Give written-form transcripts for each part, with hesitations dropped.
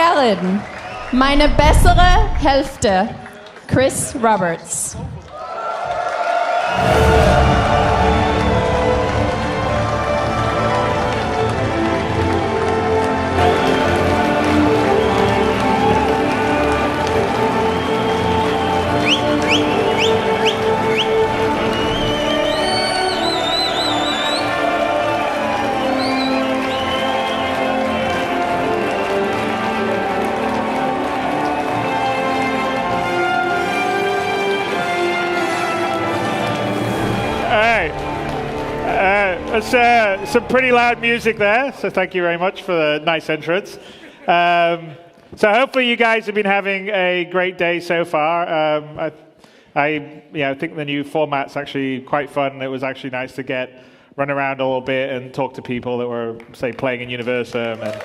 Herren, meine bessere Hälfte, Chris Roberts. That's some pretty loud music there, so thank you very much for the nice entrance. So hopefully you guys have been having a great day so far. I think the new format's actually quite fun. It was actually nice to run around a little bit and talk to people that were, say, playing in Universum and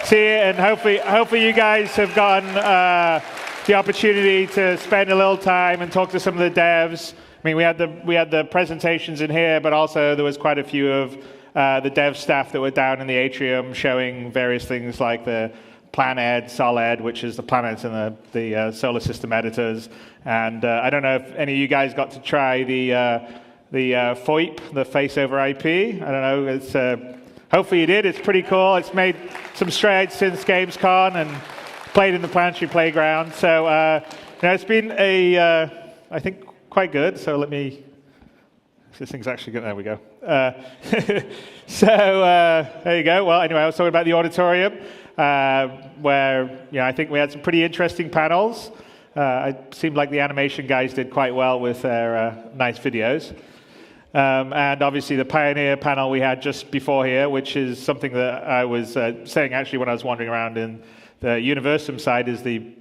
see it. And hopefully you guys have gotten the opportunity to spend a little time and talk to some of the devs. I mean, we had the presentations in here, but also there was quite a few of the dev staff that were down in the atrium showing various things like the Planet, Solid, which is the planets and the solar system editors. And I don't know if any of you guys got to try the FOIP, the face over IP. I don't know. It's hopefully you did. It's pretty cool. It's made some strides since Gamescom and played in the planetary playground. So it's been I think, quite good. So let me. This thing's actually good. There we go. There you go. Well, anyway, I was talking about the auditorium, where I think we had some pretty interesting panels. It seemed like the animation guys did quite well with their nice videos. And obviously the Pioneer panel we had just before here, which is something that I was saying actually when I was wandering around in the Universum side, is the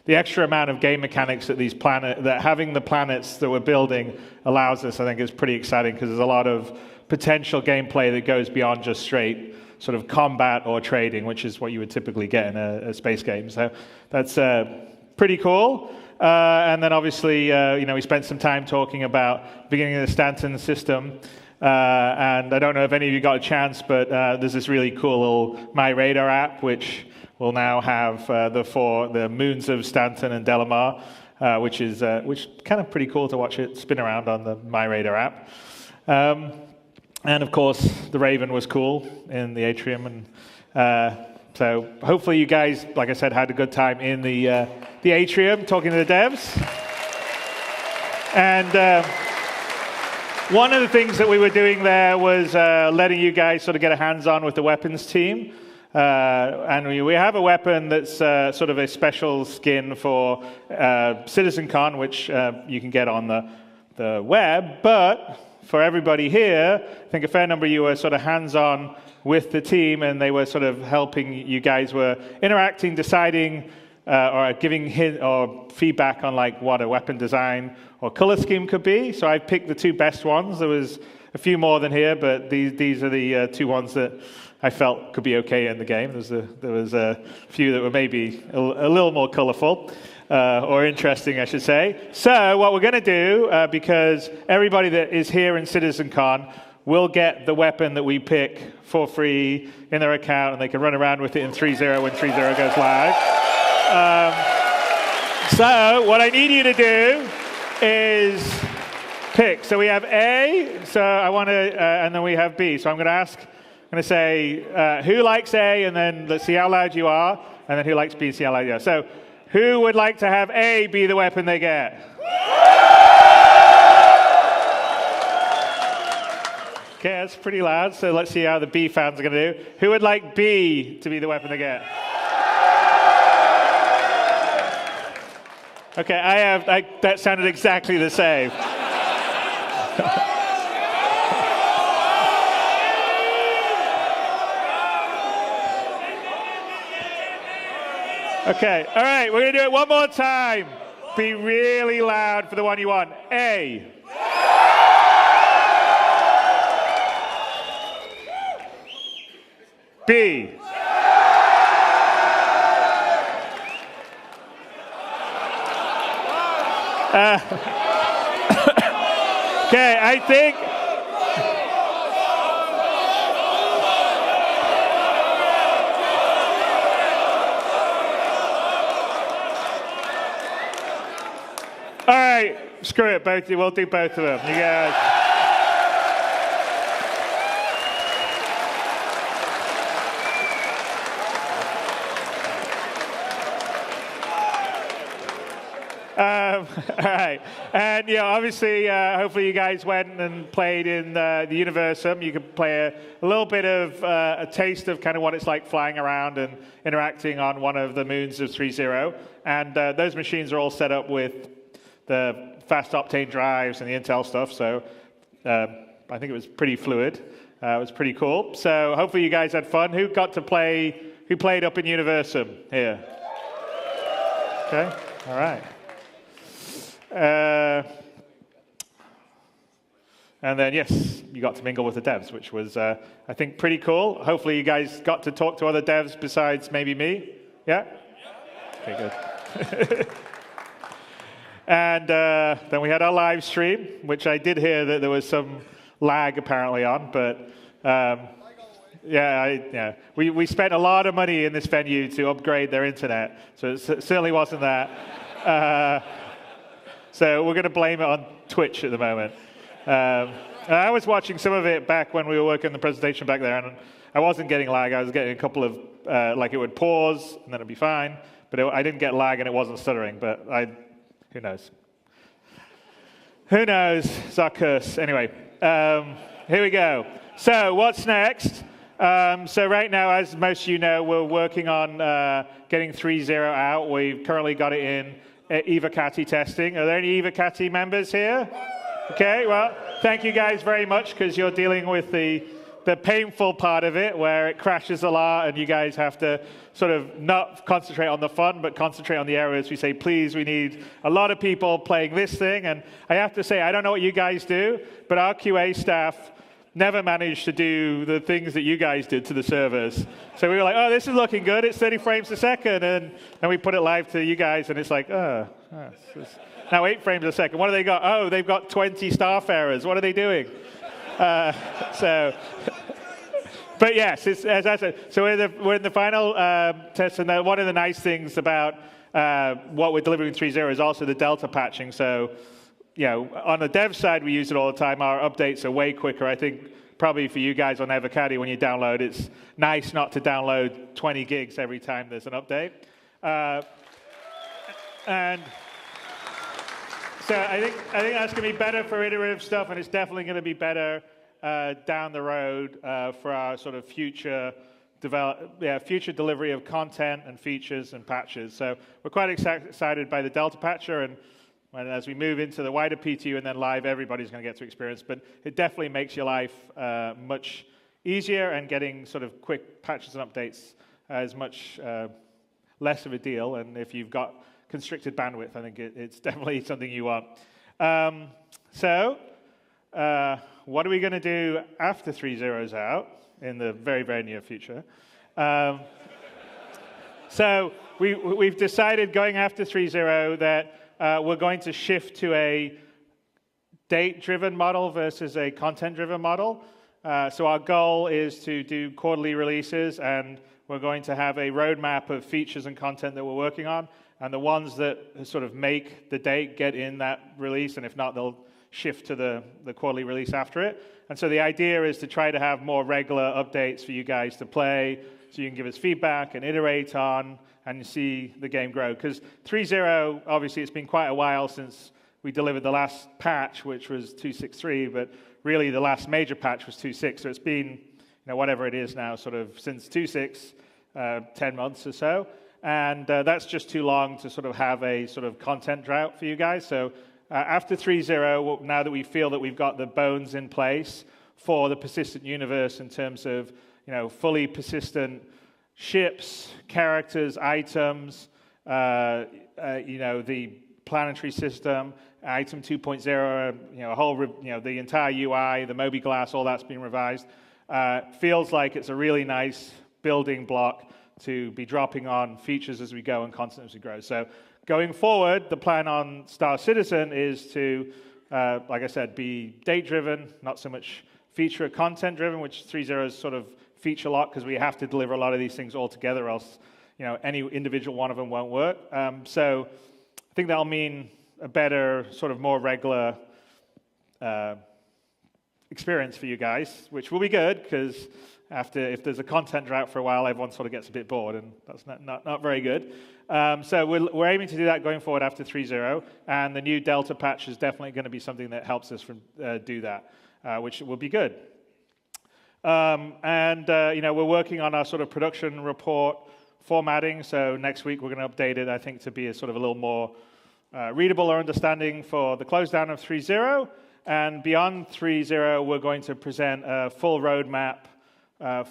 extra amount of game mechanics that having the planets that we're building allows us, I think, is pretty exciting because there's a lot of potential gameplay that goes beyond just straight sort of combat or trading, which is what you would typically get in a space game. So that's pretty cool. And then obviously, we spent some time talking about the beginning of the Stanton system. And I don't know if any of you got a chance, but there's this really cool little My Radar app, which will now have the moons of Stanton and Delamar, which kind of pretty cool to watch it spin around on the My Radar app. And of course, the Raven was cool in the atrium, and so hopefully you guys, like I said, had a good time in the atrium talking to the devs. And one of the things that we were doing there was letting you guys sort of get a hands-on with the weapons team. And we have a weapon that's sort of a special skin for CitizenCon, which you can get on the web. But for everybody here, I think a fair number of you were sort of hands-on with the team, and they were sort of helping you guys were interacting, deciding, or giving hint or feedback on like what a weapon design or color scheme could be. So I picked the two best ones. There was a few more than here, but these are the two ones that I felt could be okay in the game. There was a few that were maybe a little more colorful or interesting, I should say. So what we're going to do, because everybody that is here in CitizenCon will get the weapon that we pick for free in their account, and they can run around with it in 3.0 when 3.0 goes live. So what I need you to do is pick. So we have A, so I want to, and then we have B. So I'm going to say, who likes A, and then let's see how loud you are, and then who likes B, see how loud you are. So who would like to have A be the weapon they get? Okay, that's pretty loud, so let's see how the B fans are going to do. Who would like B to be the weapon they get? Okay, that sounded exactly the same. Okay, all right, we're going to do it one more time. Be really loud for the one you want. A. B. Okay, I think... All right, screw it, both. We'll do both of them. You guys. All right, and obviously, hopefully you guys went and played in the Universum. You could play a little bit of a taste of kind of what it's like flying around and interacting on one of the moons of 3.0. And those machines are all set up with the fast octane drives and the Intel stuff. So I think it was pretty fluid. It was pretty cool. So hopefully you guys had fun. Who got to play? Who played up in Universum here? Okay, all right. And then, yes, you got to mingle with the devs, which was, I think, pretty cool. Hopefully you guys got to talk to other devs besides maybe me. Yeah? Okay, good. And then we had our live stream, which I did hear that there was some lag apparently on, but we spent a lot of money in this venue to upgrade their internet, so it certainly wasn't that. So we're going to blame it on Twitch at the moment. I was watching some of it back when we were working on the presentation back there, and I wasn't getting lag. I was getting a couple of, like it would pause, and then it'd be fine. But I didn't get lag, and it wasn't stuttering. But who knows? Who knows? It's our curse. Anyway, here we go. So what's next? So right now, as most of you know, we're working on getting 3.0 out. We've currently got it in Evocati testing. Are there any Evocati members here? Okay, well, thank you guys very much, because you're dealing with the painful part of it, where it crashes a lot, and you guys have to sort of not concentrate on the fun, but concentrate on the errors. We say, please, we need a lot of people playing this thing. And I have to say, I don't know what you guys do, but our QA staff never managed to do the things that you guys did to the servers. So we were like, oh, this is looking good. It's 30 frames a second. And we put it live to you guys, and it's like, it's now 8 frames a second. What do they got? Oh, they've got 20 staff errors. What are they doing? But yes, as I said, so we're in the final test, and one of the nice things about what we're delivering in 3.0 is also the delta patching. So, on the dev side, we use it all the time. Our updates are way quicker. I think probably for you guys on Evocati, when you download, it's nice not to download 20 gigs every time there's an update. And so I think that's going to be better for iterative stuff, and it's definitely going to be better down the road for our sort of future delivery of content and features and patches. So we're quite excited by the Delta Patcher, and as we move into the wider PTU and then live, everybody's going to get to experience. But it definitely makes your life much easier, and getting sort of quick patches and updates is much less of a deal. And if you've got constricted bandwidth, I think it's definitely something you want. So what are we going to do after 3.0 is out in the very, very near future? So we've decided going after 3.0 that we're going to shift to a date-driven model versus a content-driven model. So our goal is to do quarterly releases, and we're going to have a roadmap of features and content that we're working on, and the ones that sort of make the date get in that release, and if not, they'll shift to the quarterly release after it. And so the idea is to try to have more regular updates for you guys to play, so you can give us feedback and iterate on and see the game grow. Because 3.0, obviously, it's been quite a while since we delivered the last patch, which was 2.6.3, but really the last major patch was 2.6. So it's been, whatever it is now, sort of since 2.6, 10 months or so. And that's just too long to sort of have a sort of content drought for you guys. So after 3.0, now that we feel that we've got the bones in place for the persistent universe in terms of, fully persistent ships, characters, items, the planetary system, item 2.0, a whole, the entire UI, the Moby Glass, all that's been revised. Feels like it's a really nice building block to be dropping on features as we go and content as we grow. So going forward, the plan on Star Citizen is to, like I said, be date-driven, not so much feature or content-driven, which 3.0 is sort of feature lock, because we have to deliver a lot of these things all together, else any individual one of them won't work. So I think that'll mean a better, sort of more regular experience for you guys, which will be good because if there's a content drought for a while, everyone sort of gets a bit bored, and that's not very good. So we're aiming to do that going forward after 3.0, and the new Delta patch is definitely going to be something that helps us do that, which will be good. We're working on our sort of production report formatting, so next week we're going to update it, I think, to be a sort of a little more readable or understanding for the close down of 3.0, and beyond 3.0 we're going to present a full roadmap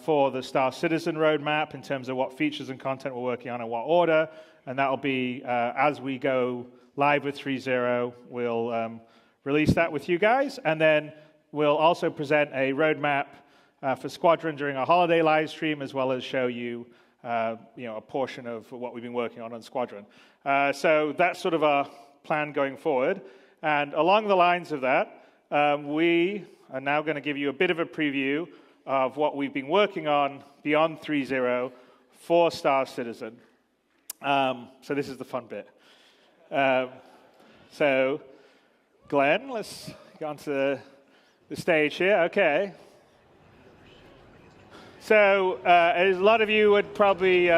for the Star Citizen roadmap in terms of what features and content we're working on in what order, and that'll be as we go live with 3.0, we'll release that with you guys, and then we'll also present a roadmap for Squadron during our holiday live stream, as well as show you, a portion of what we've been working on Squadron. So that's sort of our plan going forward, and along the lines of that, we are now going to give you a bit of a preview of what we've been working on beyond 3.0 for Star Citizen. So this is the fun bit. So Glenn, let's get onto the stage here. Okay. So as a lot of you would probably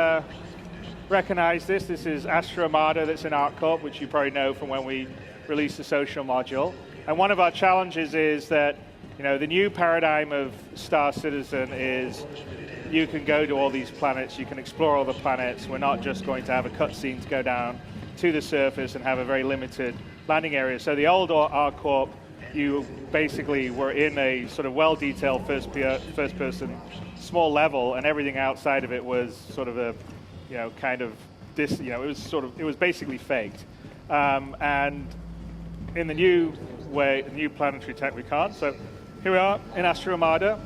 recognize this. This is Astra Armada that's in ArcCorp, which you probably know from when we released the social module. And one of our challenges is that the new paradigm of Star Citizen is you can go to all these planets, you can explore all the planets. We're not just going to have a cutscene to go down to the surface and have a very limited landing area. So the old ArcCorp, you basically were in a sort of well-detailed first-person small level, and everything outside of it was sort of a, it was basically faked. And in the new way, the new planetary tech we can't. So here we are in Astra Armada.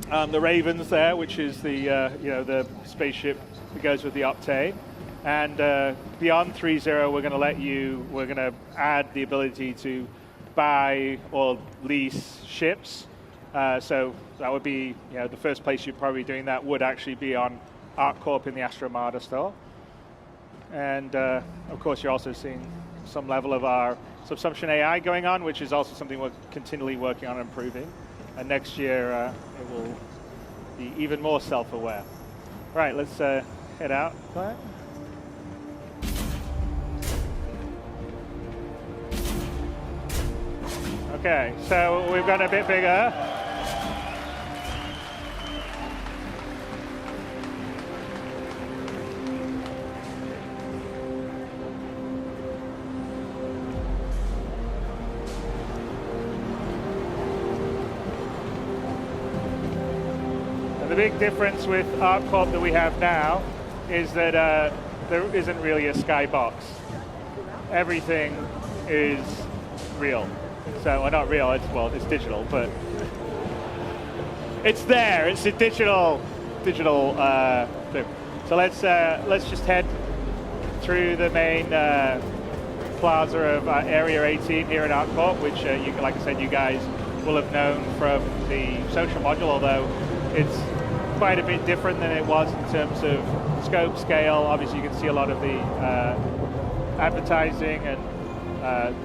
The Raven's there, which is the spaceship that goes with the Octane. And beyond 3.0, we're going to add the ability to buy or lease ships. So that would be, the first place you'd probably be doing that would actually be on ArcCorp in the Astra Armada store. And of course, you're also seeing some level of our subsumption AI going on, which is also something we're continually working on improving. And next year, it will be even more self-aware. Right, let's head out. Okay, so we've got a bit bigger. The big difference with ArcCorp that we have now is that there isn't really a skybox. Everything is real. So, well, not real, it's digital, but it's there. It's a digital thing. So let's just head through the main plaza of Area 18 here in ArcCorp, which like I said, you guys will have known from the social module, although it's quite a bit different than it was in terms of scope, scale. Obviously, you can see a lot of the advertising and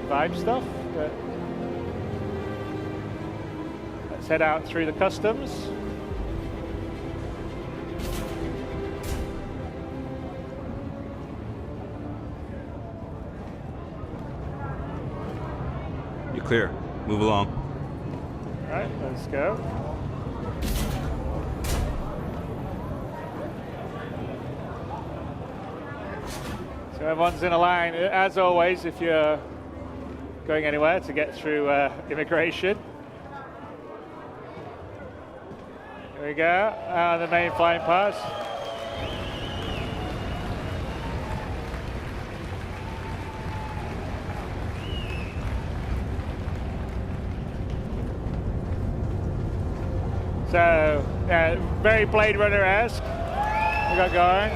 vibe stuff. But let's head out through the customs. You're clear. Move along. All right, let's go. So everyone's in a line, as always, if you're going anywhere to get through immigration. Here we go, the main flying pass. So, yeah, very Blade Runner-esque we got going.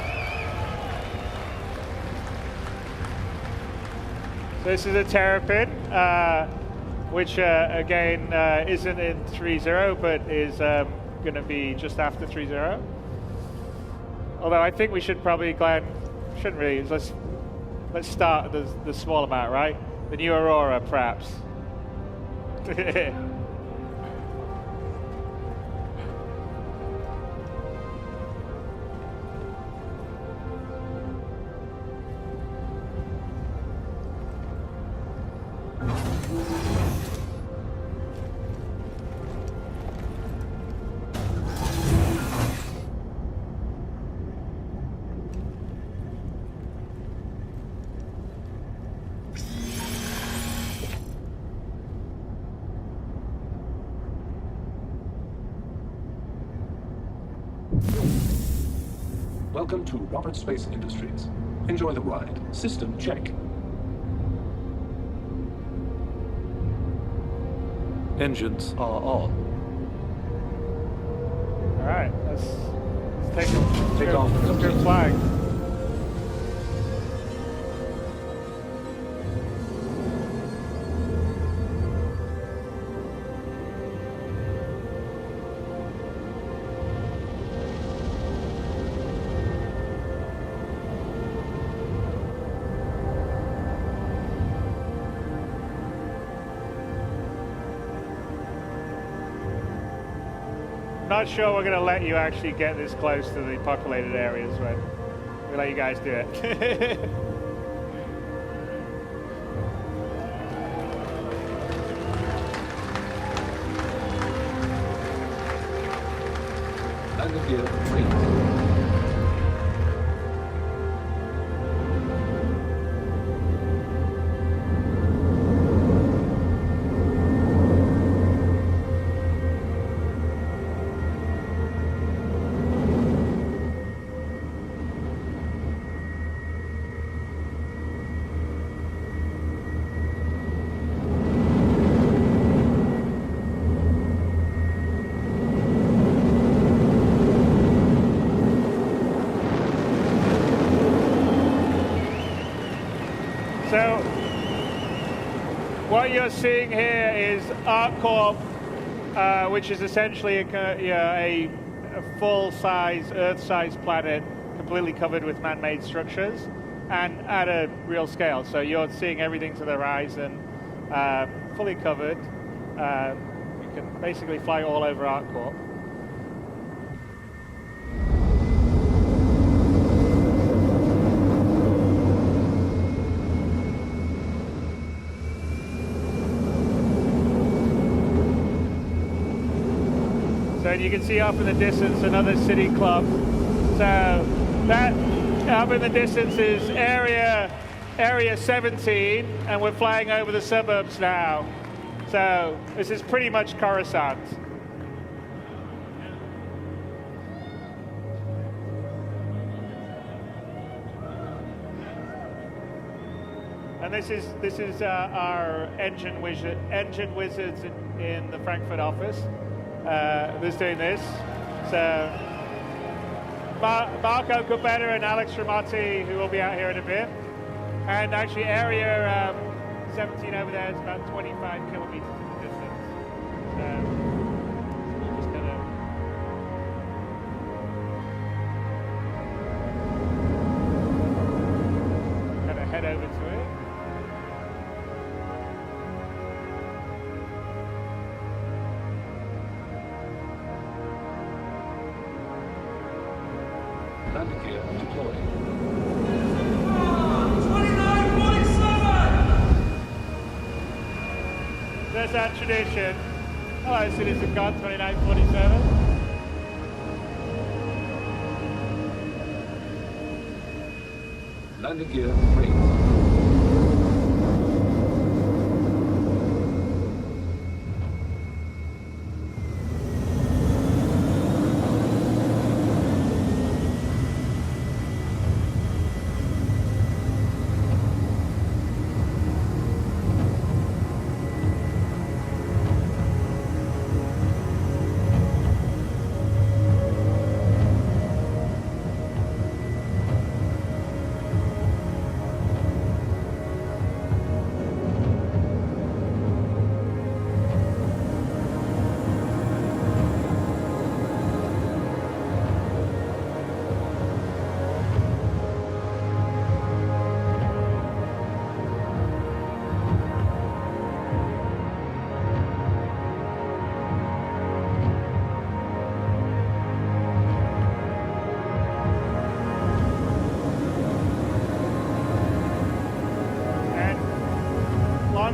So this is a Terrapin, which again isn't in 3.0, but is going to be just after 3.0. Although I think we should probably, Glenn, shouldn't really. Let's start the small amount, right? The new Aurora, perhaps. Welcome to Robert Space Industries. Enjoy the ride. System check. Engines are on. All right, let's take off. Let's go flying. Not sure we're going to let you actually get this close to the populated areas, but we'll let you guys do it. Landing gear free. So, what you're seeing here is ArcCorp, which is essentially a full-size, Earth-sized planet, completely covered with man-made structures, and at a real scale. So you're seeing everything to the horizon, fully covered. You can basically fly all over ArcCorp. So you can see up in the distance another city club. So that up in the distance is area 17, and we're flying over the suburbs now. So this is pretty much Coruscant. And this is our engine wizards in the Frankfurt office. Who's doing this? So Marco Cubetta and Alex Ramotti, who will be out here in a bit. And actually area 17 over there is about 25 kilometers in the distance. So we're just gonna head over to it. Landing gear deployed. 2947! There's that tradition. Hello, CitizenCon 2947. Landing gear free.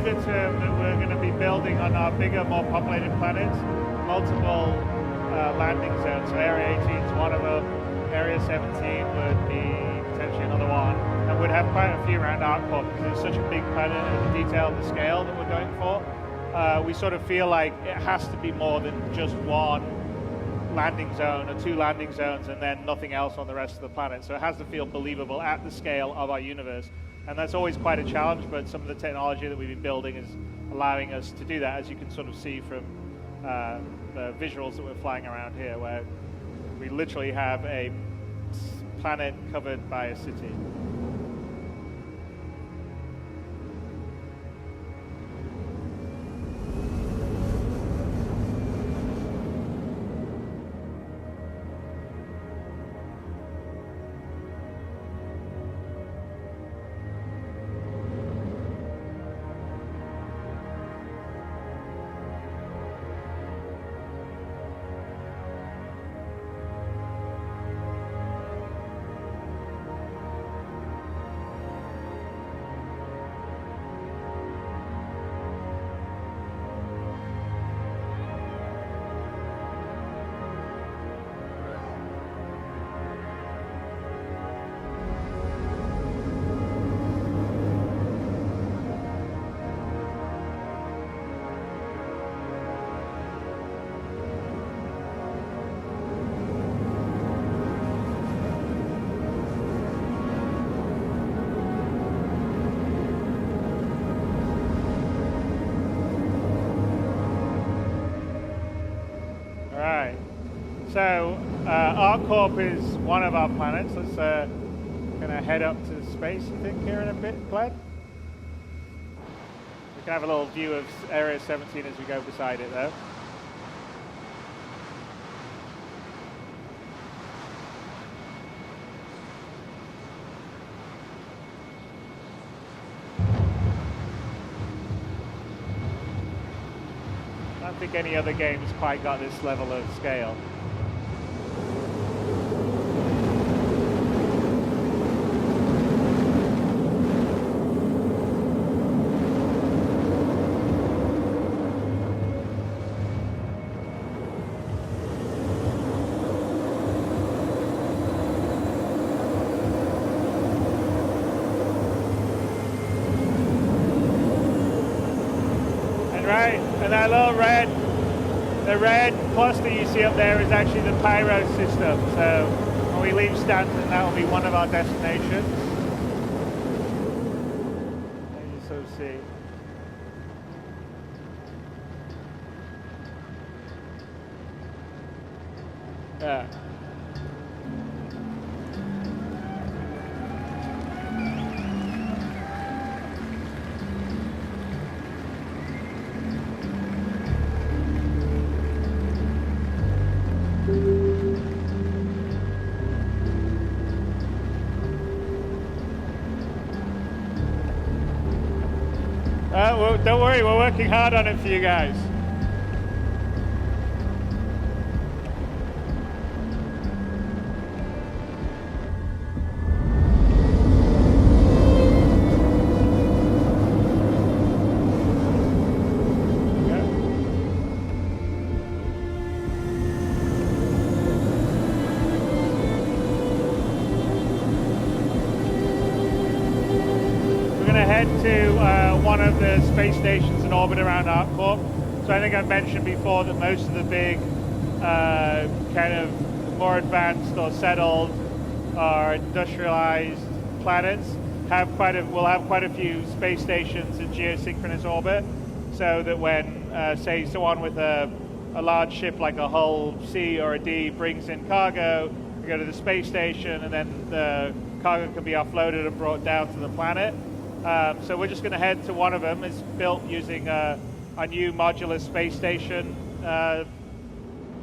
longer term that we're going to be building on our bigger, more populated planets, multiple landing zones. So Area 18 is one of them. Area 17 would be potentially another one. And we'd have quite a few around ArcCorp because it's such a big planet and the detail and the scale that we're going for. We sort of feel like it has to be more than just one landing zone or two landing zones and then nothing else on the rest of the planet. So it has to feel believable at the scale of our universe. And that's always quite a challenge, but some of the technology that we've been building is allowing us to do that, as you can sort of see from the visuals that we're flying around here, where we literally have a planet covered by a city. So ArcCorp is one of our planets. Let's kind of head up to space, I think, here in a bit, Glenn. We can have a little view of Area 17 as we go beside it, though. I don't think any other game's quite got this level of scale. And that little the red cluster you see up there is actually the pyro system. So when we leave Stanton, that will be one of our destinations. As you sort of see. Yeah. Well, don't worry, we're working hard on it for you guys. One of the space stations in orbit around ArcCorp. So I think I've mentioned before that most of the big kind of more advanced or settled or industrialized planets will have quite a few space stations in geosynchronous orbit, so that when say someone with a large ship like a Hull C or a D brings in cargo, we go to the space station and then the cargo can be offloaded and brought down to the planet. So we're just going to head to one of them. It's built using a new modular space station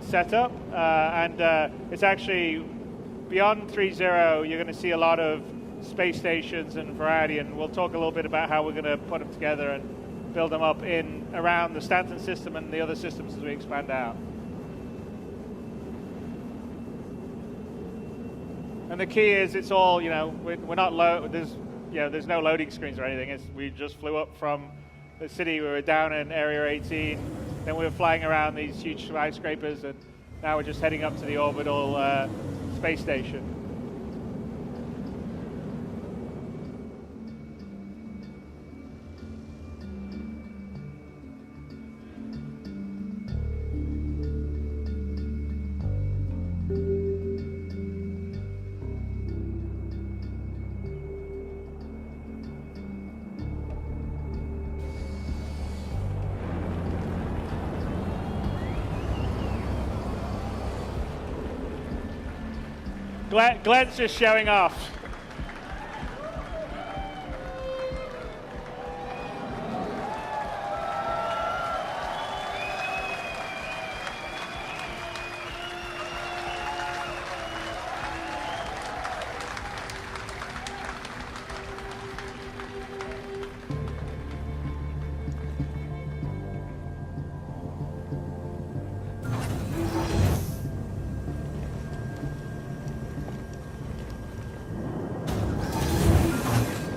setup, and it's actually beyond 3.0. You're going to see a lot of space stations and variety, and we'll talk a little bit about how we're going to put them together and build them up around the Stanton system and the other systems as we expand out. And the key is it's all, we're not low. There's no loading screens or anything. We just flew up from the city. We were down in Area 18, then we were flying around these huge skyscrapers, and now we're just heading up to the orbital space station. Glenn's just showing off.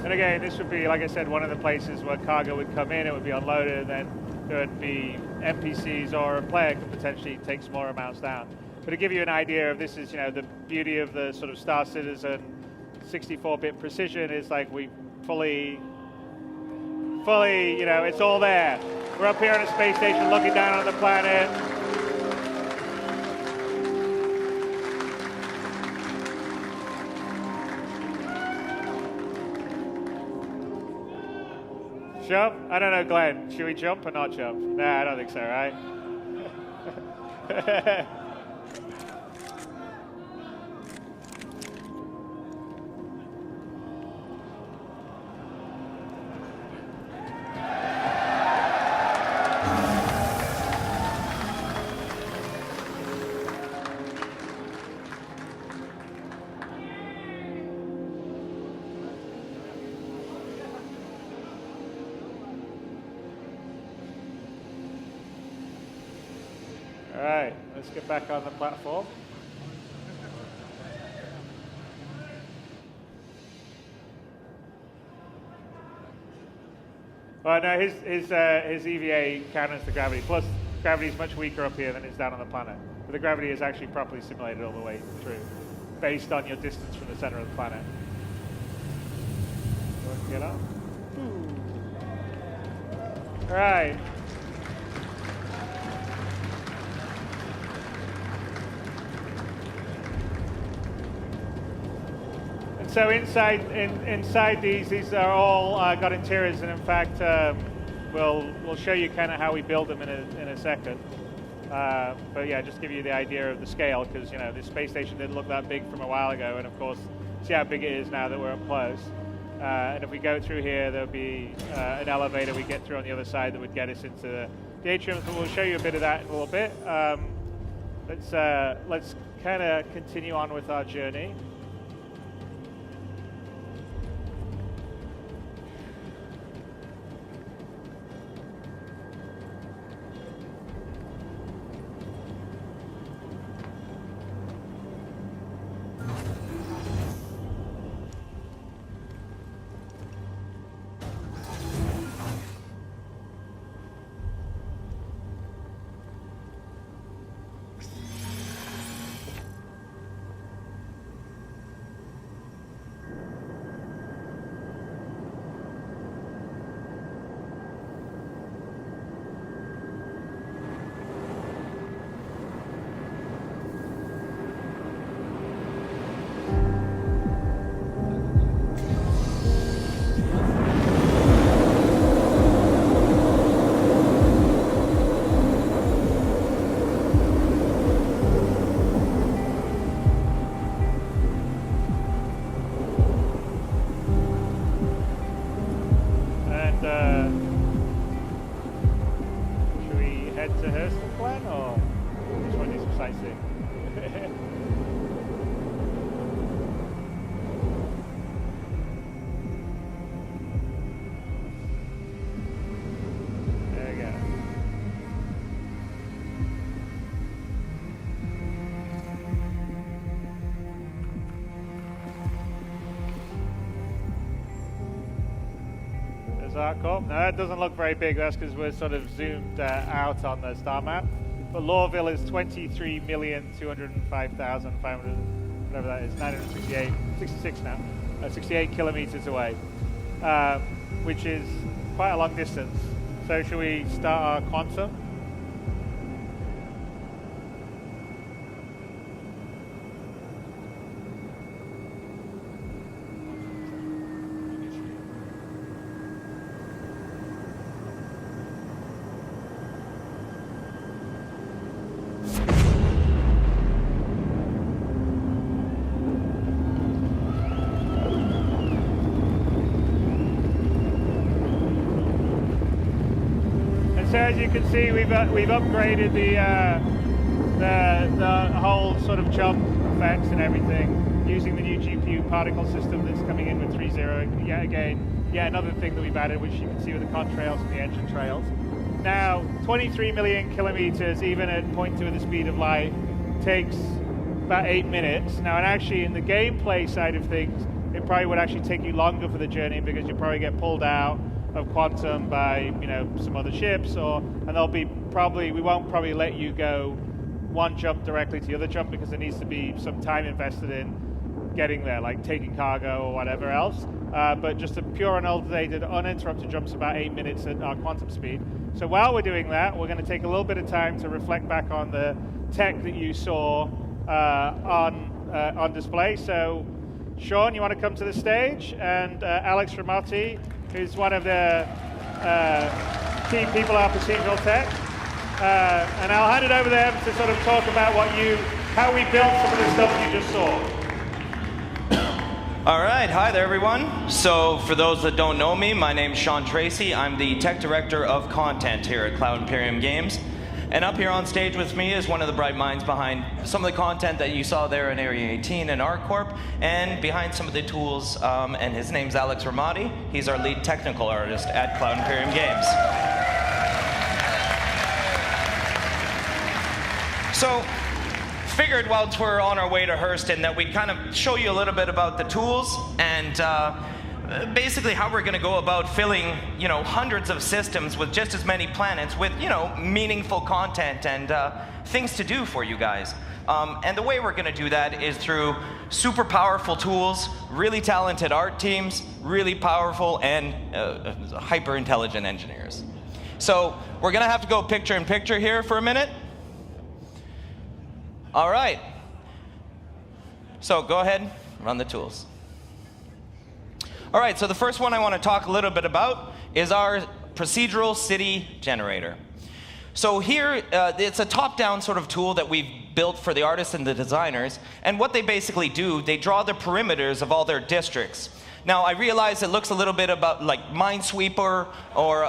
And again, this would be, like I said, one of the places where cargo would come in, it would be unloaded, and then there would be NPCs or a player could potentially take smaller amounts down. But to give you an idea of this is, the beauty of the sort of Star Citizen 64-bit precision is like we fully, it's all there. We're up here on a space station looking down on the planet. Jump? I don't know, Glenn. Should we jump or not jump? Nah, I don't think so, right? All right, let's get back on the platform. Well, no, his EVA counters the gravity. Plus, gravity is much weaker up here than it's down on the planet. But the gravity is actually properly simulated all the way through, based on your distance from the center of the planet. Want to get up? All right. So inside these are all got interiors, and in fact, we'll show you kind of how we build them in a second. But yeah, just give you the idea of the scale, because this space station didn't look that big from a while ago, and of course, see how big it is now that we're up close. And if we go through here, there'll be an elevator we get through on the other side that would get us into the atrium. So we'll show you a bit of that in a little bit. Let's kind of continue on with our journey. Start Corp. No, that doesn't look very big. That's because we're sort of zoomed out on the star map. But Lawville is 23,205,500, whatever that is, 968, 66 now, 68 kilometers away, which is quite a long distance. So should we start our quantum? So as you can see, we've upgraded the whole sort of jump effects and everything using the new GPU particle system that's coming in with 3.0. Yet another thing that we've added, which you can see with the contrails and the engine trails. Now, 23 million kilometers, even at 0.2 of the speed of light, takes about 8 minutes. Now, and actually in the gameplay side of things, it probably would actually take you longer for the journey because you'll probably get pulled out of quantum by some other ships, and there'll be we won't probably let you go one jump directly to the other jump because there needs to be some time invested in getting there, like taking cargo or whatever else. But just a pure unaltered, uninterrupted jump's about 8 minutes at our quantum speed. So while we're doing that, we're going to take a little bit of time to reflect back on the tech that you saw on display. So Sean, you want to come to the stage, and Alex Ramotti, who's one of the key people at procedural tech. And I'll hand it over to them to sort of talk about how we built some of the stuff you just saw. All right, hi there everyone. So for those that don't know me, my name's Sean Tracy. I'm the tech director of content here at Cloud Imperium Games. And up here on stage with me is one of the bright minds behind some of the content that you saw there in Area 18 in ArcCorp, and behind some of the tools, and his name's Alex Ramotti. He's our lead technical artist at Cloud Imperium Games. So, figured while we're on our way to Hurston that we'd kind of show you a little bit about the tools and basically how we're going to go about filling, hundreds of systems with just as many planets with, meaningful content and things to do for you guys. And the way we're going to do that is through super powerful tools, really talented art teams, really powerful and hyper intelligent engineers. So we're going to have to go picture in picture here for a minute. All right. So go ahead, run the tools. All right, so the first one I want to talk a little bit about is our procedural city generator. So here, it's a top-down sort of tool that we've built for the artists and the designers, and what they basically do, they draw the perimeters of all their districts. Now, I realize it looks a little bit about like Minesweeper or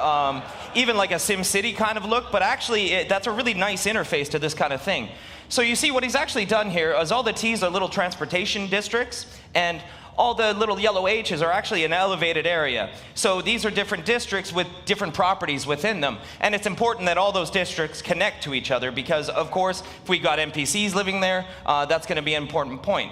even like a SimCity kind of look, but actually that's a really nice interface to this kind of thing. So you see what he's actually done here is all the T's are little transportation districts, and all the little yellow H's are actually an elevated area. So these are different districts with different properties within them. And it's important that all those districts connect to each other because, of course, if we got NPCs living there, that's going to be an important point.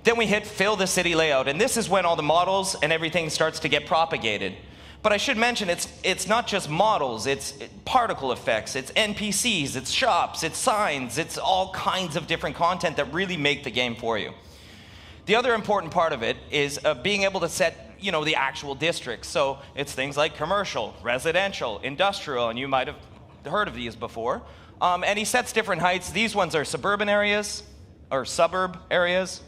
Then we hit fill the city layout. And this is when all the models and everything starts to get propagated. But I should mention, it's not just models, it's particle effects, it's NPCs, it's shops, it's signs, it's all kinds of different content that really make the game for you. The other important part of it is being able to set, the actual districts. So it's things like commercial, residential, industrial, and you might have heard of these before. And he sets different heights. These ones are suburban areas, or suburb areas.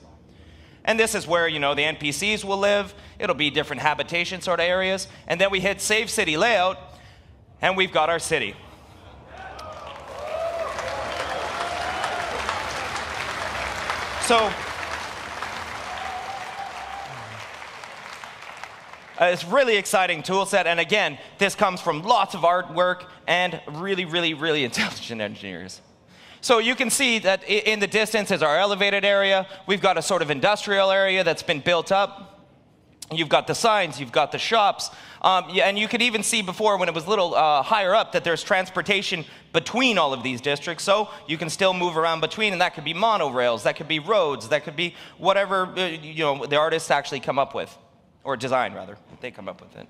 And this is where, the NPCs will live. It'll be different habitation sort of areas. And then we hit Save City Layout, and we've got our city. So it's a really exciting tool set, and again, this comes from lots of artwork and really, really, really intelligent engineers. So you can see that in the distance is our elevated area. We've got a sort of industrial area that's been built up. You've got the signs, you've got the shops, and you could even see before when it was a little higher up that there's transportation between all of these districts, so you can still move around between, and that could be monorails, that could be roads, that could be whatever the artists actually come up with. Or design, rather. They come up with it.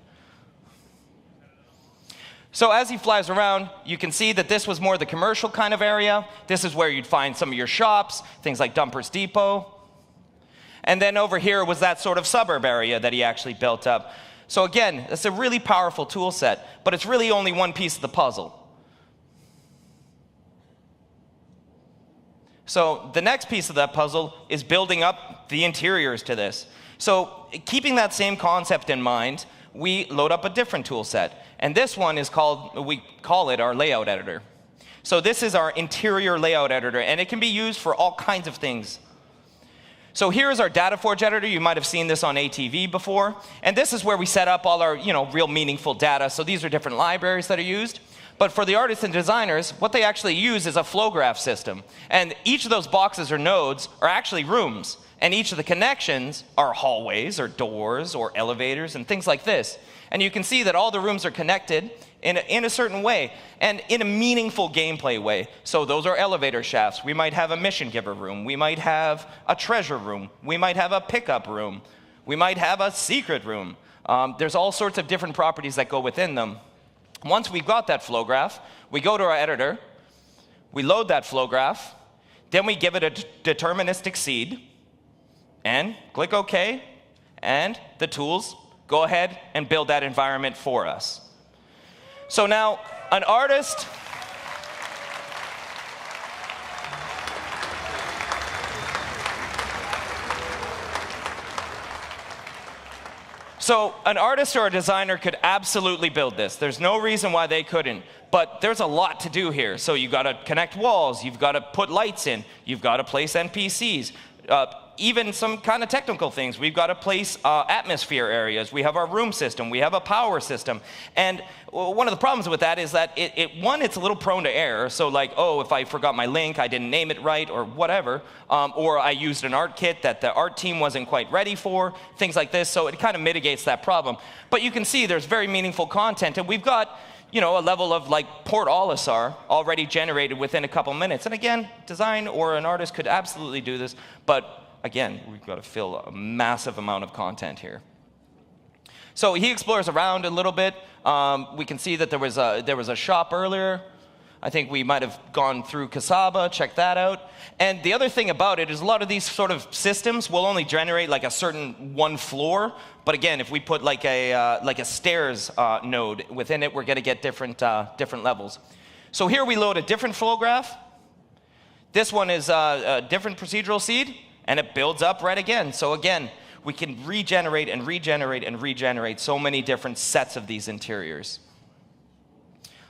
So as he flies around, you can see that this was more the commercial kind of area. This is where you'd find some of your shops, things like Dumpers Depot. And then over here was that sort of suburb area that he actually built up. So again, it's a really powerful tool set, but it's really only one piece of the puzzle. So the next piece of that puzzle is building up the interiors to this. So keeping that same concept in mind, we load up a different tool set. And this one is called, we call it our layout editor. So this is our interior layout editor, and it can be used for all kinds of things. So here's our Data Forge editor. You might have seen this on ATV before. And this is where we set up all our real meaningful data. So these are different libraries that are used. But for the artists and designers, what they actually use is a flow graph system. And each of those boxes or nodes are actually rooms. And each of the connections are hallways or doors or elevators and things like this. And you can see that all the rooms are connected in a certain way and in a meaningful gameplay way. So those are elevator shafts. We might have a mission giver room. We might have a treasure room. We might have a pickup room. We might have a secret room. There's all sorts of different properties that go within them. Once we've got that flow graph, we go to our editor, we load that flow graph, then we give it a deterministic seed, and click OK, and the tools go ahead and build that environment for us. So now, an artist or a designer could absolutely build this. There's no reason why they couldn't. But there's a lot to do here. So you've got to connect walls. You've got to put lights in. You've got to place NPCs. Even some kind of technical things. We've got to place atmosphere areas. We have our room system. We have a power system. And one of the problems with that is that, it's a little prone to error. So like, oh, if I forgot my link, I didn't name it right, or whatever. Or I used an art kit that the art team wasn't quite ready for, things like this. So it kind of mitigates that problem. But you can see there's very meaningful content. And we've got a level of like Port Olisar already generated within a couple minutes. And again, design or an artist could absolutely do this. But again, we've got to fill a massive amount of content here. So he explores around a little bit. We can see that there was a shop earlier. I think we might have gone through Kasaba, check that out. And the other thing about it is a lot of these sort of systems will only generate like a certain one floor. But again, if we put like a stairs node within it, we're going to get different levels. So here we load a different flow graph. This one is a different procedural seed. And it builds up right again. So again, we can regenerate and regenerate and regenerate so many different sets of these interiors.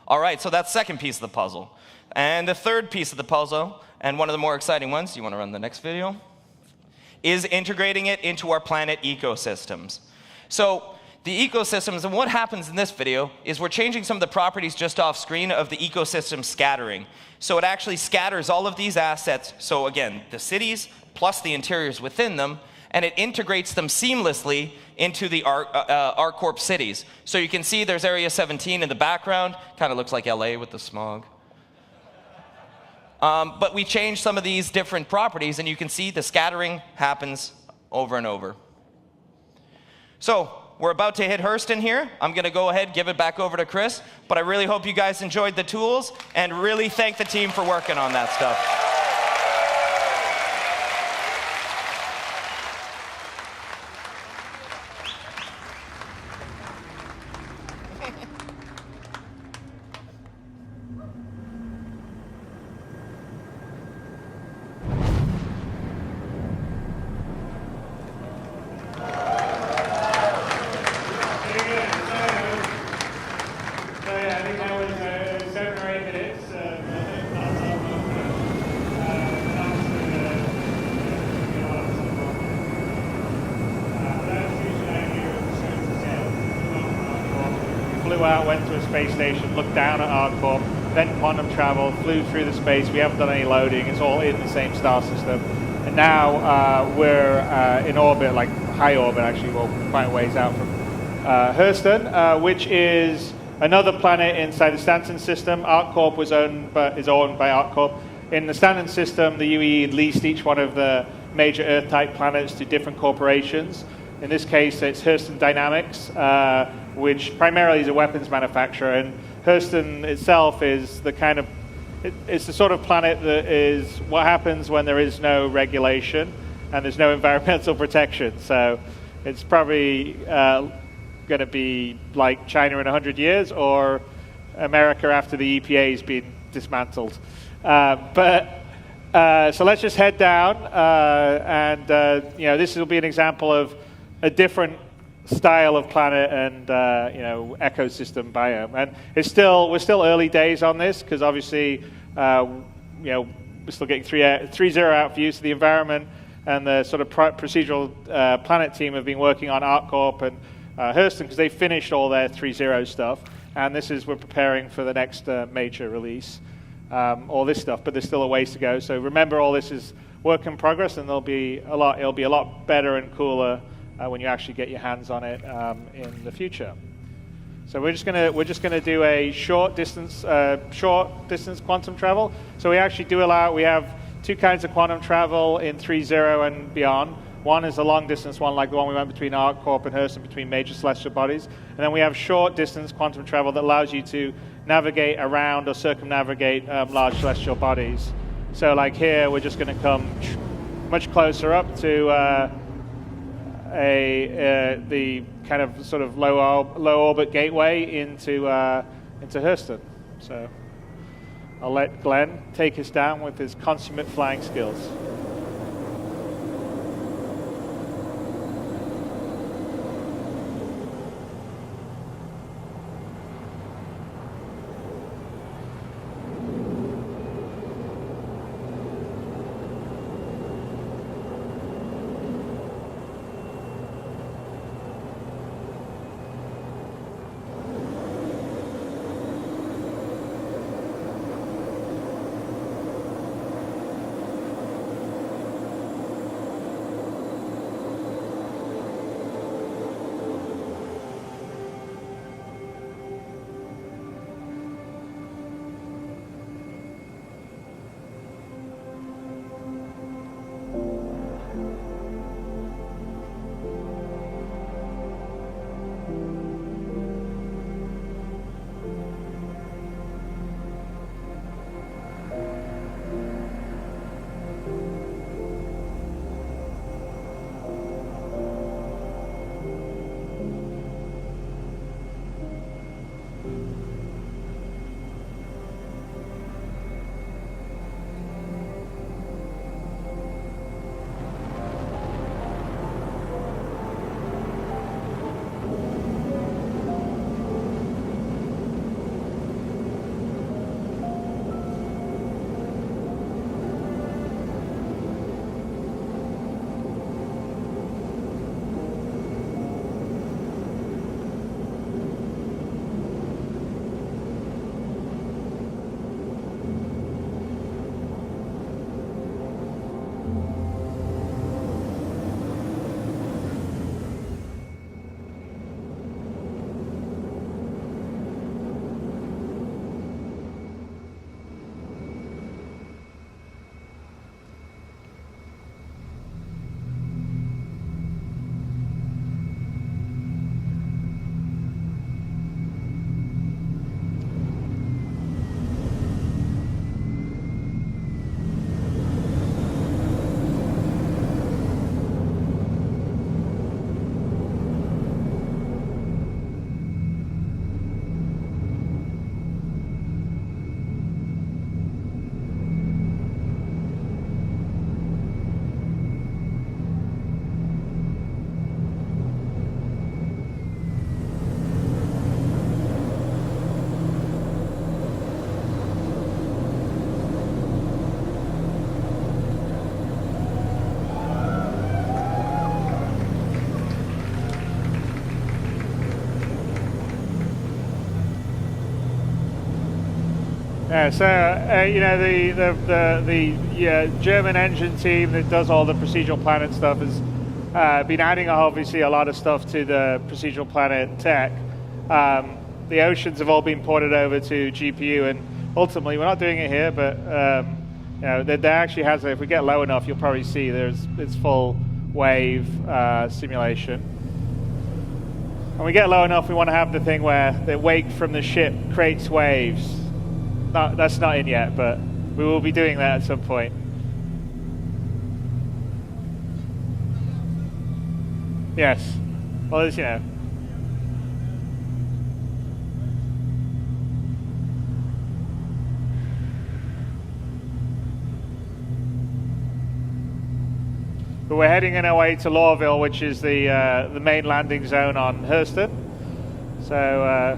All right, so that's the second piece of the puzzle. And the third piece of the puzzle, and one of the more exciting ones, you want to run the next video, is integrating it into our planet ecosystems. So the ecosystems, and what happens in this video is we're changing some of the properties just off screen of the ecosystem scattering. So it actually scatters all of these assets. So again, the cities plus the interiors within them, and it integrates them seamlessly into the ArcCorp cities. So you can see there's Area 17 in the background. Kind of looks like LA with the smog. But we changed some of these different properties, and you can see the scattering happens over and over. So we're about to hit Hurston here. I'm going to go ahead and give it back over to Chris. But I really hope you guys enjoyed the tools, and really thank the team for working on that stuff. Out, went to a space station, looked down at ArcCorp, then quantum travel, flew through the space. We haven't done any loading. It's all in the same star system. And now we're in orbit, like high orbit actually, well, quite a ways out from Hurston, which is another planet inside the Stanton system. ArcCorp is owned by ArcCorp. In the Stanton system, the UE leased each one of the major Earth-type planets to different corporations. In this case, it's Hurston Dynamics. which primarily is a weapons manufacturer. And Hurston itself is the kind of, it's the sort of planet that is what happens when there is no regulation and there's no environmental protection. So it's probably going to be like China in 100 years or America after the EPA has been dismantled. So let's just head down, and this will be an example of a different style of planet and ecosystem biome. And we're still early days on this because obviously we're still getting 3.0 out views of the environment, and the sort of procedural planet team have been working on ArcCorp and Hurston because they finished all their 3.0 stuff, and we're preparing for the next major release. All this stuff, but there's still a ways to go. So remember, all this is work in progress, and it'll be a lot better and cooler when you actually get your hands on it in the future. So we're just gonna do a short distance quantum travel. So we actually we have two kinds of quantum travel in 3.0 and beyond. One is a long distance one, like the one we went between ArcCorp and Hurston, between major celestial bodies. And then we have short distance quantum travel that allows you to navigate around or circumnavigate large celestial bodies. So like here, we're just going to come much closer up to the kind of sort of low orbit gateway into Hurston. So I'll let Glenn take us down with his consummate flying skills. Yeah, so the German engine team that does all the procedural planet stuff has been adding obviously a lot of stuff to the procedural planet tech. The oceans have all been ported over to GPU, and ultimately we're not doing it here, but there actually has. If we get low enough, you'll probably see it's full wave simulation. When we get low enough, we want to have the thing where the wake from the ship creates waves. That's not in yet, but we will be doing that at some point. Yes. Well, as you know. But we're heading in our way to Lawville, which is the main landing zone on Hurston. So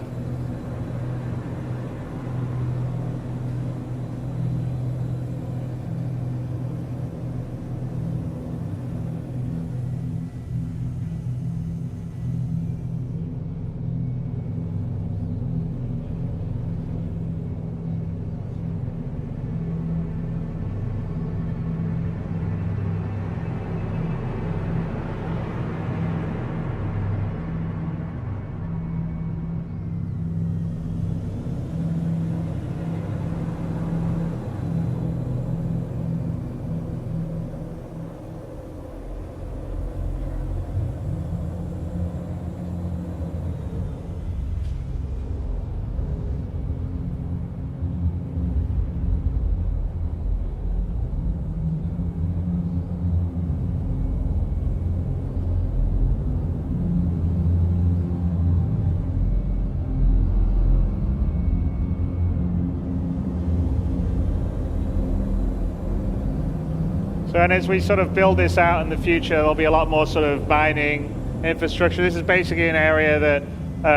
and as we sort of build this out in the future, there'll be a lot more sort of mining infrastructure. This is basically an area that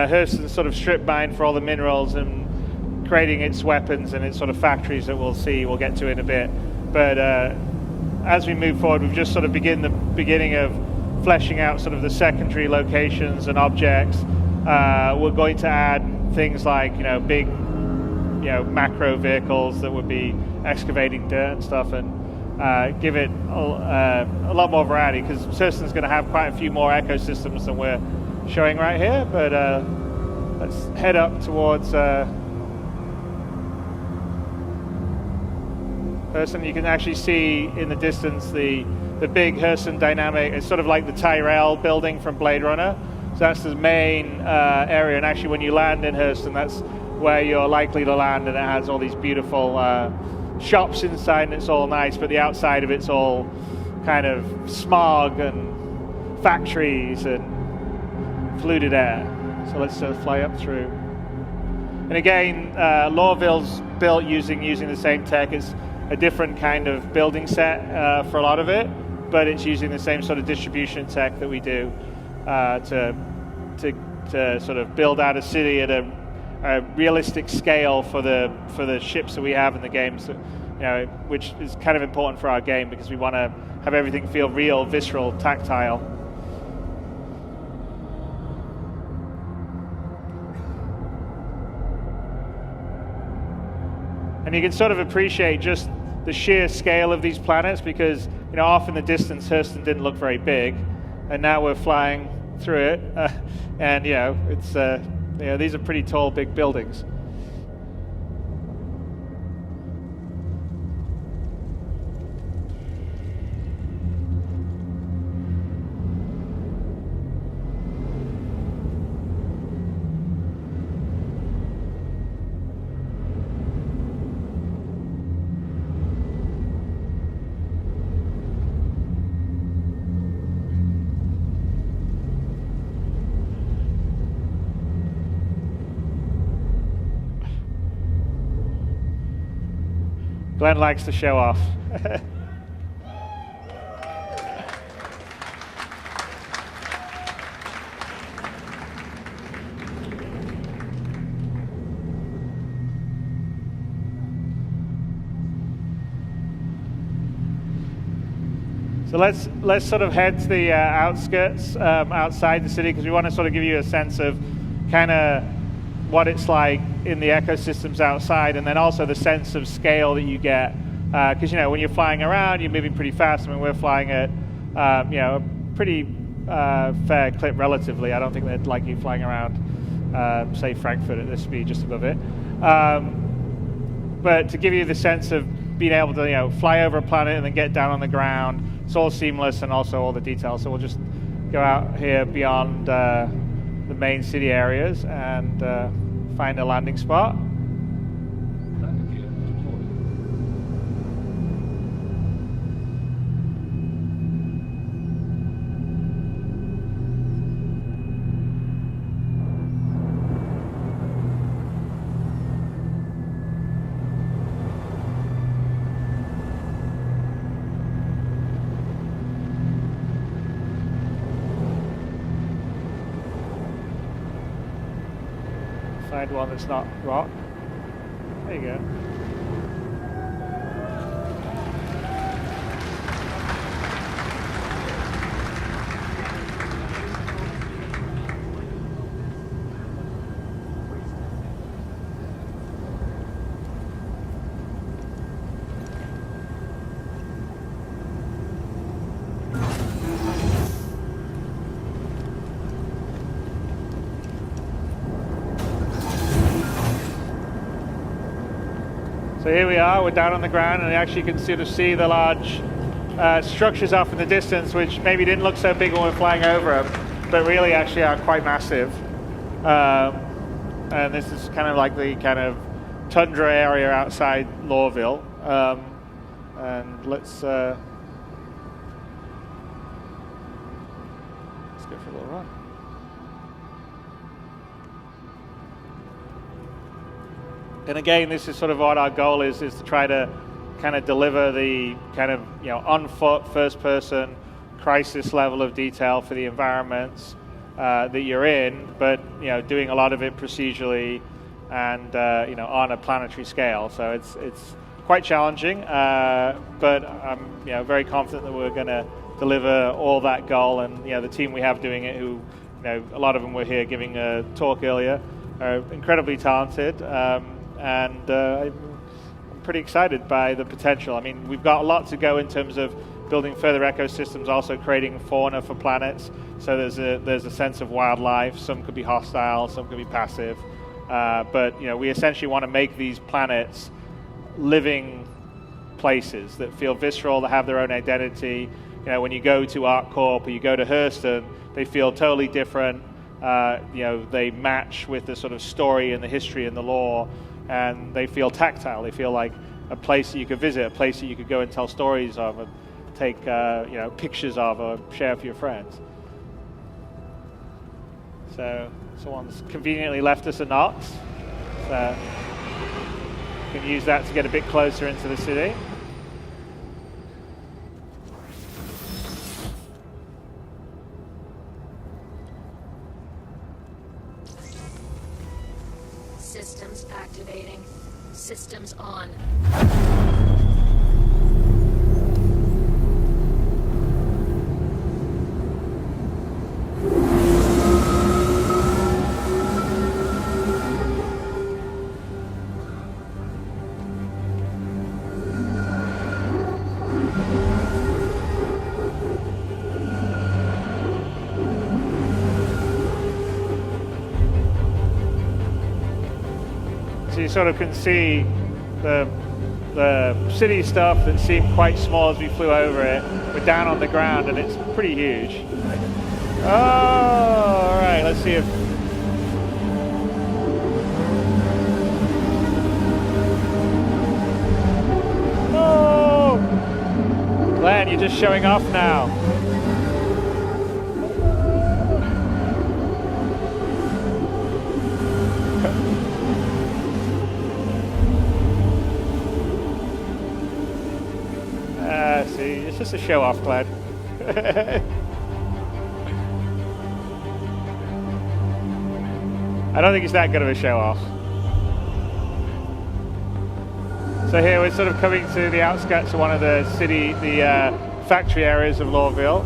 Hurston sort of strip mined for all the minerals and creating its weapons and its sort of factories that we'll get to in a bit. But as we move forward, we've just sort of beginning of fleshing out sort of the secondary locations and objects. We're going to add things like, big, macro vehicles that would be excavating dirt and stuff, and give it a lot more variety, because Hurston's going to have quite a few more ecosystems than we're showing right here. But let's head up towards Hurston. You can actually see in the distance the big Hurston Dynamic. It's sort of like the Tyrell building from Blade Runner. So that's the main area, and actually when you land in Hurston, that's where you're likely to land, and it has all these beautiful shops inside, and it's all nice, but the outside of it's all kind of smog and factories and polluted air. So let's fly up through. And again, Lawville's built using the same tech. It's a different kind of building set for a lot of it, but it's using the same sort of distribution tech that we do to sort of build out a city at a realistic scale for the ships that we have in the game, so, which is kind of important for our game, because we want to have everything feel real, visceral, tactile. And you can sort of appreciate just the sheer scale of these planets, because off in the distance Hurston didn't look very big, and now we're flying through it, and it's these are pretty tall, big buildings. Glenn likes to show off. So let's sort of head to the outskirts outside the city, because we want to sort of give you a sense of kind of what it's like in the ecosystems outside, and then also the sense of scale that you get, because when you're flying around, you're moving pretty fast. I mean, we're flying at a pretty fair clip relatively. I don't think they'd like you flying around say Frankfurt at this speed, just above it, but to give you the sense of being able to fly over a planet and then get down on the ground, it's all seamless, and also all the details. So we'll just go out here beyond the main city areas and find a landing spot. Landing gear deployed. Find one that's not rock. There you go. So here we are, we're down on the ground, and actually you can sort of see the large structures off in the distance, which maybe didn't look so big when we're flying over them, but really actually are quite massive. And this is kind of like the kind of tundra area outside Lorville. And let's go for a little run. And again, this is sort of what our goal is to try to kind of deliver the kind of, on foot, first person, crisis level of detail for the environments that you're in, but, doing a lot of it procedurally and, on a planetary scale. So it's quite challenging, but I'm, very confident that we're going to deliver all that goal. And, the team we have doing it, who, a lot of them were here giving a talk earlier, are incredibly talented. And I'm pretty excited by the potential. I mean, we've got a lot to go in terms of building further ecosystems, also creating fauna for planets. So there's a sense of wildlife. Some could be hostile, some could be passive. But we essentially want to make these planets living places that feel visceral, that have their own identity. When you go to ArcCorp or you go to Hurston, they feel totally different. They match with the sort of story and the history and the lore. And they feel tactile. They feel like a place that you could visit, a place that you could go and tell stories of, and take pictures of, or share with your friends. So someone's conveniently left us a Knox. So you can use that to get a bit closer into the city. Systems activating. Systems on. You sort of can see the city stuff that seemed quite small as we flew over it. We're down on the ground and it's pretty huge. Oh, all right, let's see if... Oh! Glenn, you're just showing off now. See, it's just a show off, Glenn. I don't think it's that good of a show off. So here we're sort of coming to the outskirts of one of the factory areas of Lorville.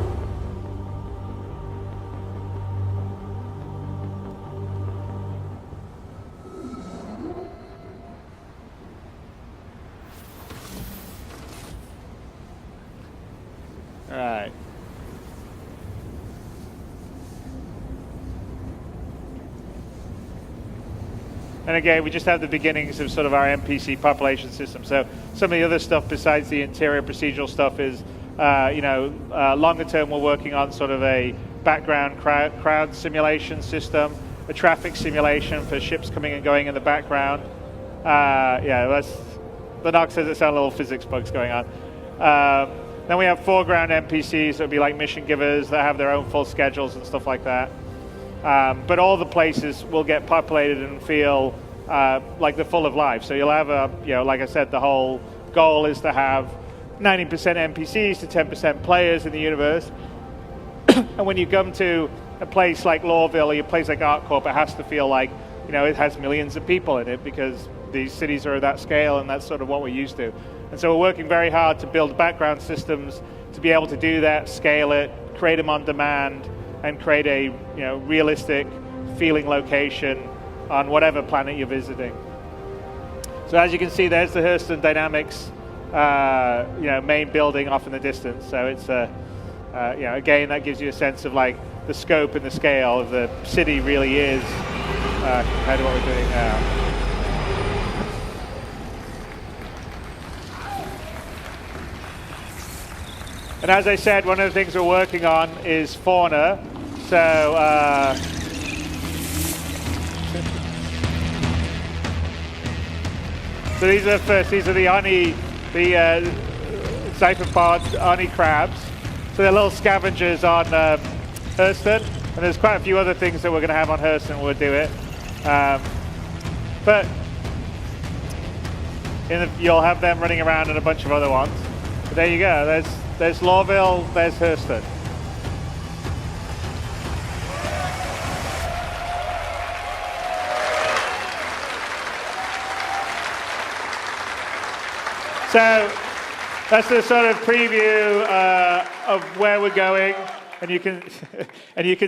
Right. And again, we just have the beginnings of sort of our NPC population system. So some of the other stuff besides the interior procedural stuff is, longer term we're working on sort of a background crowd simulation system, a traffic simulation for ships coming and going in the background. Yeah, the knock says it sounds little physics bugs going on. Then we have foreground NPCs that would be like mission givers that have their own full schedules and stuff like that. But all the places will get populated and feel like they're full of life. So you'll have like I said, the whole goal is to have 90% NPCs to 10% players in the universe. And when you come to a place like Lawville or a place like ArcCorp, it has to feel like, it has millions of people in it because these cities are at that scale and that's sort of what we're used to. And so we're working very hard to build background systems to be able to do that, scale it, create them on demand, and create a realistic feeling location on whatever planet you're visiting. So as you can see, there's the Hurston Dynamics main building off in the distance. So it's again, that gives you a sense of like the scope and the scale of the city really is compared to what we're doing now. And as I said, one of the things we're working on is fauna. So these are the Oni, the Zyphopod Oni crabs. So they're little scavengers on Hurston, and there's quite a few other things that we're going to have on Hurston when we do it. But you'll have them running around and a bunch of other ones. But there you go. There's Lawville, there's Hurston. So that's the sort of preview of where we're going, and you can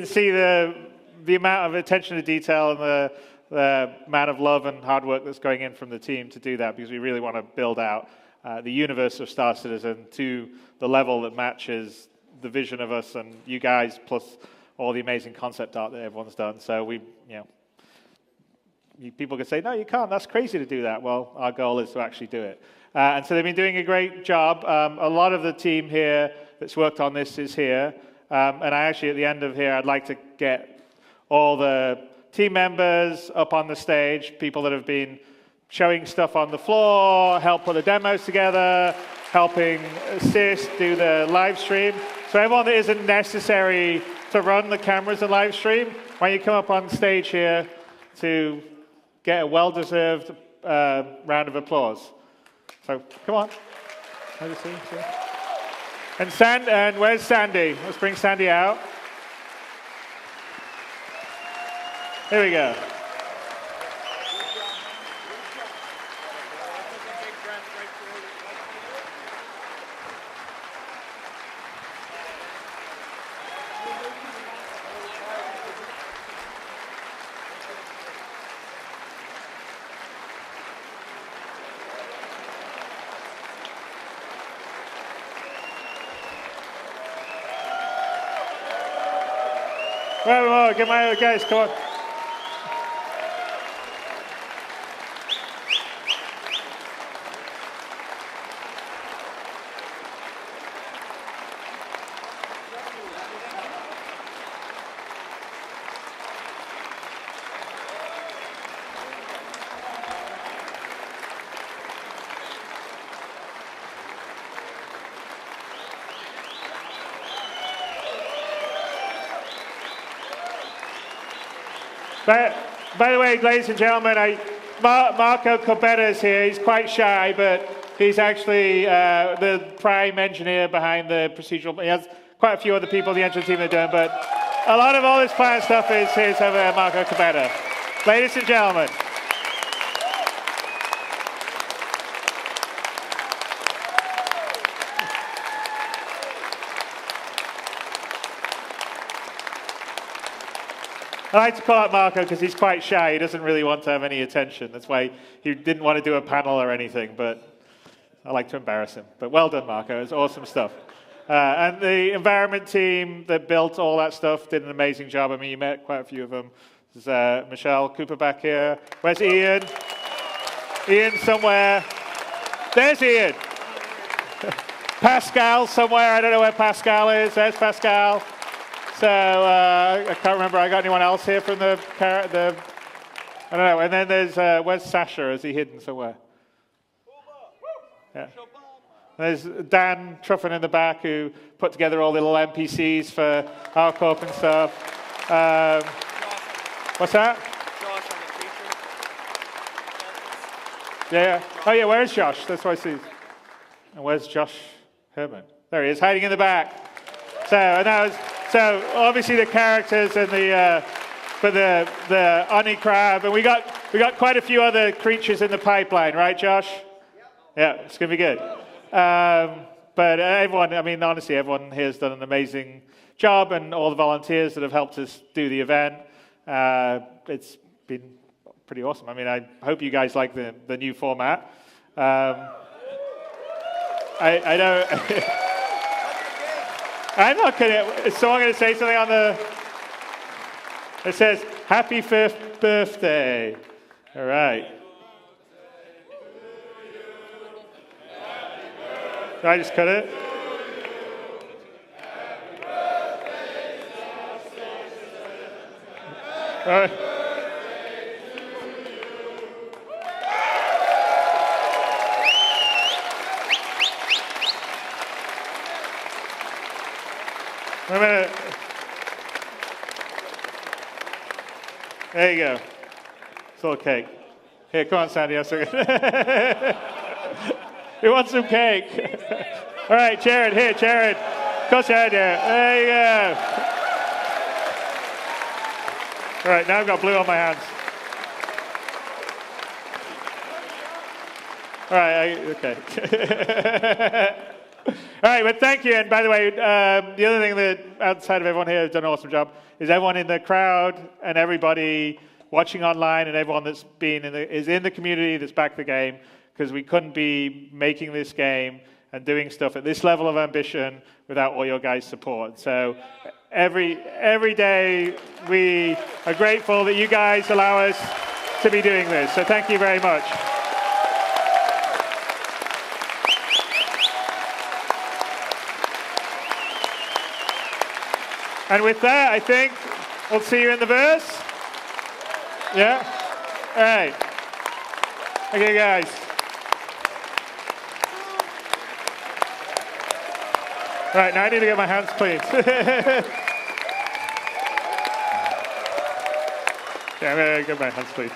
see the amount of attention to detail and the amount of love and hard work that's going in from the team to do that, because we really want to build out the universe of Star Citizen to the level that matches the vision of us and you guys, plus all the amazing concept art that everyone's done. So people could say, no, you can't, that's crazy to do that. Well, our goal is to actually do it. And so they've been doing a great job. A lot of the team here that's worked on this is here. And I actually, at the end of here, I'd like to get all the team members up on the stage, people that have been showing stuff on the floor, help put the demos together, helping assist, do the live stream. So everyone that isn't necessary to run the cameras and live stream, why don't you come up on stage here to get a well-deserved round of applause. So come on. And where's Sandy? Let's bring Sandy out. Here we go. Whoa, get my other guys, come on. By the way, ladies and gentlemen, Marco Corbetta is here. He's quite shy, but he's actually the prime engineer behind the procedural. He has quite a few other people in the engine team that are doing, but a lot of all this planet stuff is his over there, Marco Corbetta. Ladies and gentlemen. I like to call out Marco because he's quite shy. He doesn't really want to have any attention. That's why he didn't want to do a panel or anything, but I like to embarrass him. But well done, Marco. It's awesome stuff. And the environment team that built all that stuff did an amazing job. I mean, you met quite a few of them. There's Michelle Cooper back here. Where's Ian? Ian somewhere. There's Ian. Pascal somewhere. I don't know where Pascal is. There's Pascal. So I can't remember. I got anyone else here from the I don't know. And then there's where's Sasha? Is he hidden somewhere? Yeah. There's Dan Truffin in the back who put together all the little NPCs for our corp and stuff. What's that? Yeah. Oh yeah. Where's Josh? That's what I see. And where's Josh Herman? There he is, hiding in the back. So obviously the characters and the Oni crab, and we got quite a few other creatures in the pipeline, right, Josh? Yeah, it's gonna be good. But everyone, I mean, honestly, everyone here has done an amazing job, and all the volunteers that have helped us do the event. It's been pretty awesome. I mean, I hope you guys like the new format. I know. I'm not gonna. Is someone gonna say something on the? It says "Happy 5th birthday." All right. Did I just cut it? All right. Wait a minute. There you go. It's a little cake. Here, come on, Sandy. Who wants some cake? All right, Jared. Here, Jared. Go, Jared. There you go. All right, now I've got blue on my hands. All right, okay. All right, but thank you. And by the way, the other thing that outside of everyone here has done an awesome job is everyone in the crowd and everybody watching online and everyone that's is in the community that's backed the game, because we couldn't be making this game and doing stuff at this level of ambition without all your guys' support. So every day we are grateful that you guys allow us to be doing this. So thank you very much. And with that, I think we'll see you in the verse. Yeah? All right. Okay, guys. All right, now I need to get my hands clean. Yeah, I'm going to get my hands clean.